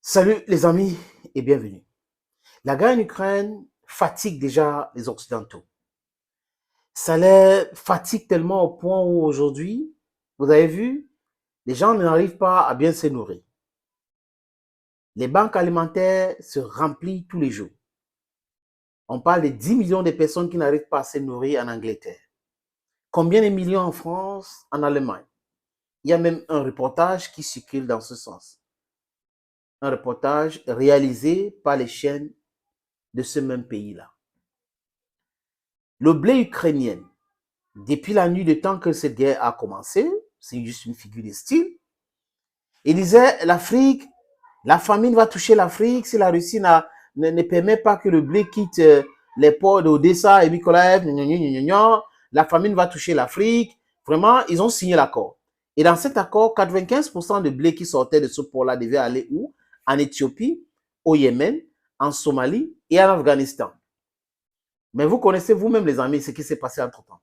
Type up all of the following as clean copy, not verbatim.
Salut les amis et bienvenue. La guerre en Ukraine fatigue déjà les Occidentaux. Ça les fatigue tellement au point où aujourd'hui, vous avez vu, les gens n'arrivent pas à bien se nourrir. Les banques alimentaires se remplissent tous les jours. On parle de 10 millions de personnes qui n'arrivent pas à se nourrir en Angleterre. Combien de millions en France, en Allemagne? Il y a même un reportage qui circule dans ce sens. Un reportage réalisé par les chaînes de ce même pays-là. Le blé ukrainien, depuis la nuit de temps que cette guerre a commencé, c'est juste une figure de style, il disait l'Afrique, la famine va toucher l'Afrique si la Russie ne permet pas que le blé quitte les ports d'Odessa et Mykolaiv, la famine va toucher l'Afrique. Vraiment, ils ont signé l'accord. Et dans cet accord, 95% de blé qui sortait de ce port-là devait aller où? En Éthiopie, au Yémen, en Somalie et en Afghanistan. Mais vous connaissez vous-même, les amis, ce qui s'est passé entre-temps.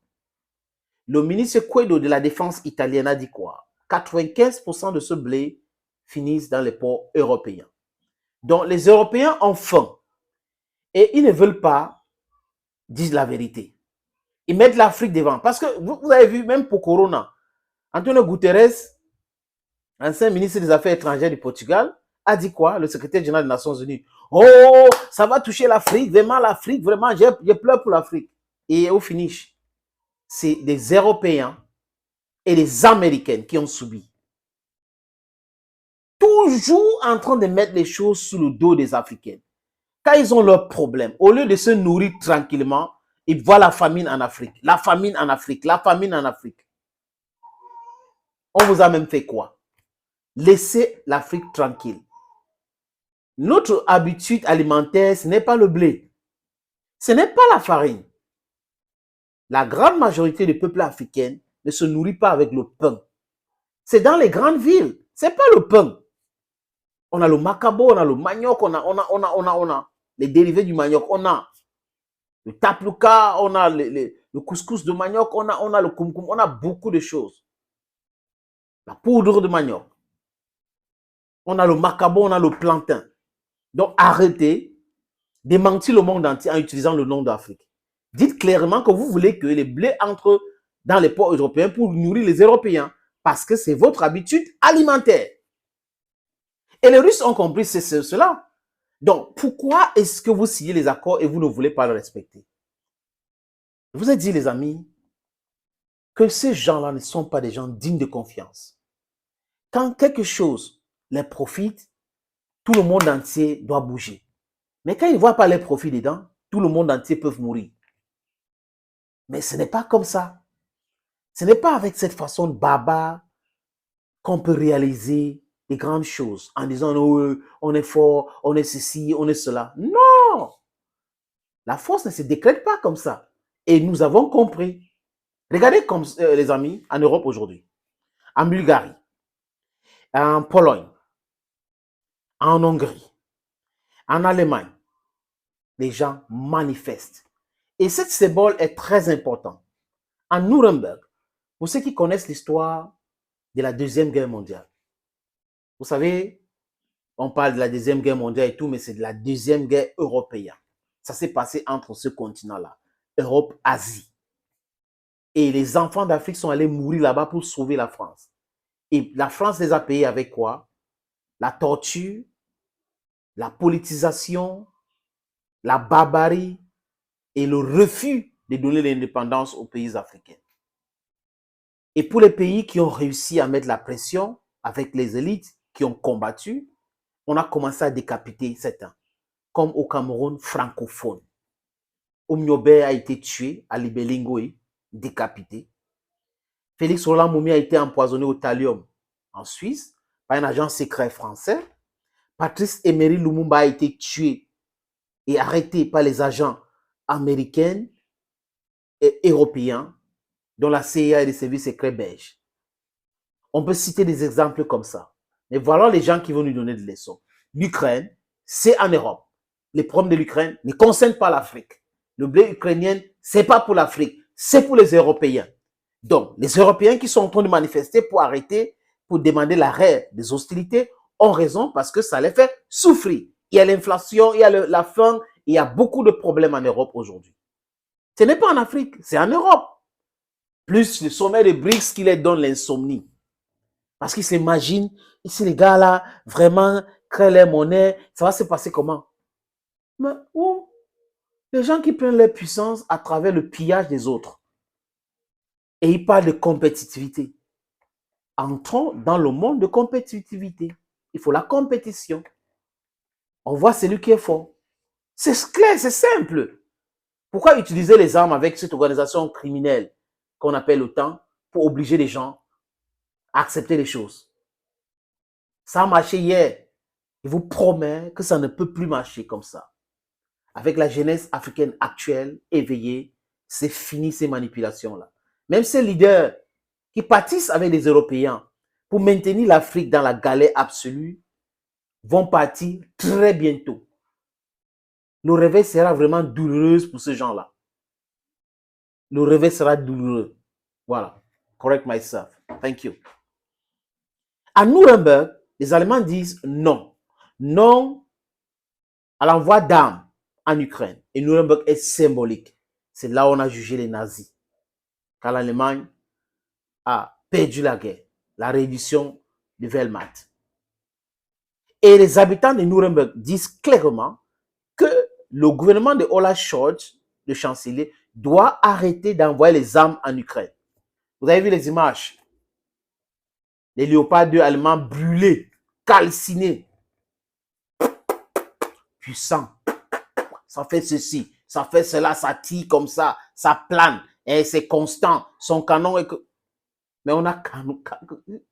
Le ministre Guaido de la Défense italienne a dit quoi? 95% de ce blé finissent dans les ports européens. Donc, les Européens ont faim et ils ne veulent pas dire la vérité. Ils mettent l'Afrique devant. Parce que vous avez vu, même pour Corona, Antonio Guterres, ancien ministre des Affaires étrangères du Portugal, a dit quoi? Le secrétaire général des Nations Unies. Oh, ça va toucher l'Afrique, vraiment, je pleure pour l'Afrique. Et au finish, c'est des Européens et les Américains qui ont subi. Toujours en train de mettre les choses sous le dos des Africains. Quand ils ont leurs problèmes, au lieu de se nourrir tranquillement, ils voient la famine en Afrique. La famine en Afrique. La famine en Afrique. On vous a même fait quoi? Laissez l'Afrique tranquille. Notre habitude alimentaire, ce n'est pas le blé. Ce n'est pas la farine. La grande majorité des peuples africains ne se nourrit pas avec le pain. C'est dans les grandes villes. Ce n'est pas le pain. On a le macabo, on a le manioc, on a les dérivés du manioc, on a le tapluka, on a le couscous de manioc, on a le kumkum, on a beaucoup de choses. La poudre de manioc. On a le macabo, on a le plantain. Donc arrêtez de mentir le monde entier en utilisant le nom d'Afrique. Dites clairement que vous voulez que les blés entrent dans les ports européens pour nourrir les Européens parce que c'est votre habitude alimentaire. Et les Russes ont compris cela. Donc, pourquoi est-ce que vous signez les accords et vous ne voulez pas le respecter? Je vous ai dit, les amis, que ces gens-là ne sont pas des gens dignes de confiance. Quand quelque chose les profite, tout le monde entier doit bouger. Mais quand ils ne voient pas les profits dedans, tout le monde entier peut mourir. Mais ce n'est pas comme ça. Ce n'est pas avec cette façon de barbare qu'on peut réaliser des grandes choses en disant oh, on est fort, on est ceci, on est cela. Non! La force ne se décrète pas comme ça. Et nous avons compris. Regardez comme les amis en Europe aujourd'hui, en Bulgarie, en Pologne, en Hongrie, en Allemagne, les gens manifestent. Et ce symbole est très important. En Nuremberg, pour ceux qui connaissent l'histoire de la Deuxième Guerre mondiale, vous savez, on parle de la Deuxième Guerre mondiale et tout, mais c'est de la Deuxième Guerre européenne. Ça s'est passé entre ce continent-là, Europe, Asie. Et les enfants d'Afrique sont allés mourir là-bas pour sauver la France. Et la France les a payés avec quoi? La torture, la politisation, la barbarie et le refus de donner l'indépendance aux pays africains. Et pour les pays qui ont réussi à mettre la pression avec les élites qui ont combattu, on a commencé à décapiter certains, comme au Cameroun francophone. Oumniobé a été tué à Libélingoé, décapité. Félix Roland Moumi a été empoisonné au thallium en Suisse par un agent secret français. Patrice Emery Lumumba a été tué et arrêté par les agents américains et européens, dont la CIA et les services secrets belges. On peut citer des exemples comme ça. Mais voilà les gens qui vont nous donner des leçons. L'Ukraine, c'est en Europe. Les problèmes de l'Ukraine ne concernent pas l'Afrique. Le blé ukrainien, c'est pas pour l'Afrique, c'est pour les Européens. Donc, les Européens qui sont en train de manifester pour arrêter, pour demander l'arrêt des hostilités, ont raison parce que ça les fait souffrir. Il y a l'inflation, il y a la faim, il y a beaucoup de problèmes en Europe aujourd'hui. Ce n'est pas en Afrique, c'est en Europe. Plus le sommet de BRICS qui les donne l'insomnie. Parce qu'ils s'imaginent, si les gars là, vraiment, créent les monnaies, ça va se passer comment? Mais où? Les gens qui prennent leur puissance à travers le pillage des autres. Et ils parlent de compétitivité. Entrons dans le monde de compétitivité. Il faut la compétition. On voit celui qui est fort. C'est clair, c'est simple. Pourquoi utiliser les armes avec cette organisation criminelle qu'on appelle l'OTAN pour obliger les gens à accepter les choses? Ça a marché hier. Je vous promets que ça ne peut plus marcher comme ça. Avec la jeunesse africaine actuelle, éveillée, c'est fini ces manipulations-là. Même ces leaders qui partissent avec les Européens pour maintenir l'Afrique dans la galère absolue vont partir très bientôt. Le réveil sera vraiment douloureux pour ces gens-là. Le réveil sera douloureux. Voilà. Correct myself. Thank you. À Nuremberg, les Allemands disent non. Non à l'envoi d'armes en Ukraine. Et Nuremberg est symbolique. C'est là où on a jugé les nazis. Quand l'Allemagne a perdu la guerre. La reddition de Wehrmacht. Et les habitants de Nuremberg disent clairement que le gouvernement de Olaf Scholz, le chancelier, doit arrêter d'envoyer les armes en Ukraine. Vous avez vu les images? Les Léopard 2 allemands brûlés, calcinés, puissants. Ça fait ceci, ça fait cela, ça tire comme ça plane, et c'est constant. Son canon est que... Mais on a...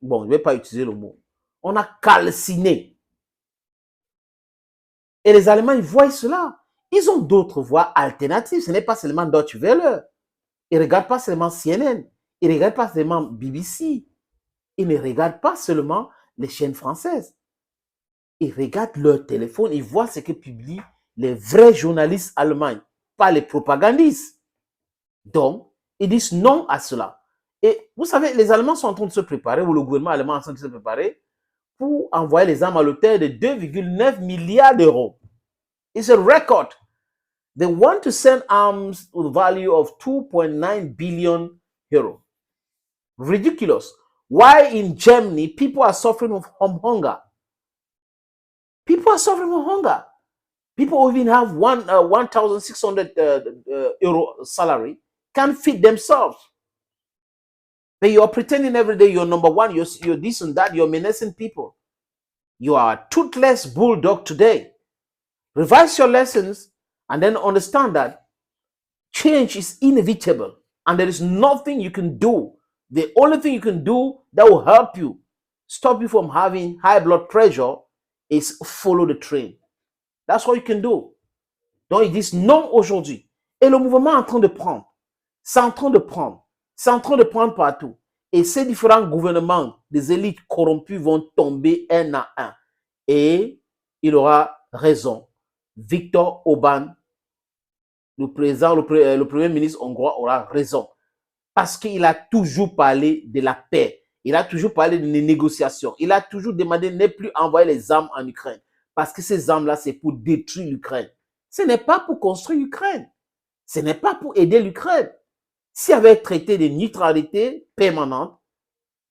Bon, je ne vais pas utiliser le mot. On a calciné. Et les Allemands, ils voient cela. Ils ont d'autres voies alternatives. Ce n'est pas seulement Deutsche Welle. Ils ne regardent pas seulement CNN. Ils ne regardent pas seulement BBC. Ils ne regardent pas seulement les chaînes françaises. Ils regardent leur téléphone. Ils voient ce que publient les vrais journalistes allemands, pas les propagandistes. Donc, ils disent non à cela. Et vous savez, les Allemands sont en train de se préparer, ou le gouvernement allemand est en train de se préparer, pour envoyer les armes à l'auteur de 2,9 milliards d'euros. It's a record. They want to send arms with a value of 2.9 billion euros. Ridiculous. Why in Germany people are suffering from hunger? People are suffering from hunger. People who even have 1,600 euro salary can't feed themselves. But you're pretending every day you're number one, you're this and that, you're menacing people. You are a toothless bulldog today. Revise your lessons and then understand that change is inevitable and there is nothing you can do. The only thing you can do that will help you, stop you from having high blood pressure, is follow the train. That's what you can do. Donc ils disent non aujourd'hui. Et le mouvement est en train de prendre. C'est en train de prendre. C'est en train de prendre partout. Et ces différents gouvernements des élites corrompues vont tomber un à un. Et il aura raison. Viktor Orbán, le premier ministre hongrois, aura raison. Parce qu'il a toujours parlé de la paix. Il a toujours parlé de négociations. Il a toujours demandé de ne plus envoyer les armes en Ukraine. Parce que ces armes-là, c'est pour détruire l'Ukraine. Ce n'est pas pour construire l'Ukraine. Ce n'est pas pour aider l'Ukraine. S'il y avait un traité de neutralité permanente,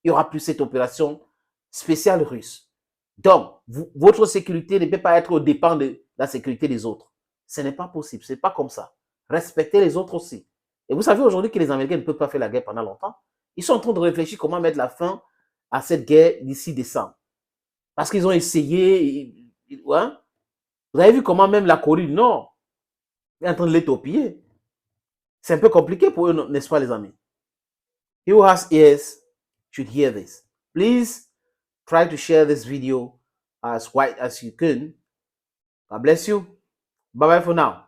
il n'y aura plus cette opération spéciale russe. Donc, votre sécurité ne peut pas être au dépend de la sécurité des autres. Ce n'est pas possible. Ce n'est pas comme ça. Respectez les autres aussi. Et vous savez aujourd'hui que les Américains ne peuvent pas faire la guerre pendant longtemps. Ils sont en train de réfléchir comment mettre la fin à cette guerre d'ici décembre. Parce qu'ils ont essayé. Hein? Vous avez vu comment même la Corée du Nord est en train de l'étopier. C'est un peu compliqué pour eux, n'est-ce pas, les amis? He who has ears should hear this. Please try to share this video as wide as you can. God bless you. Bye-bye for now.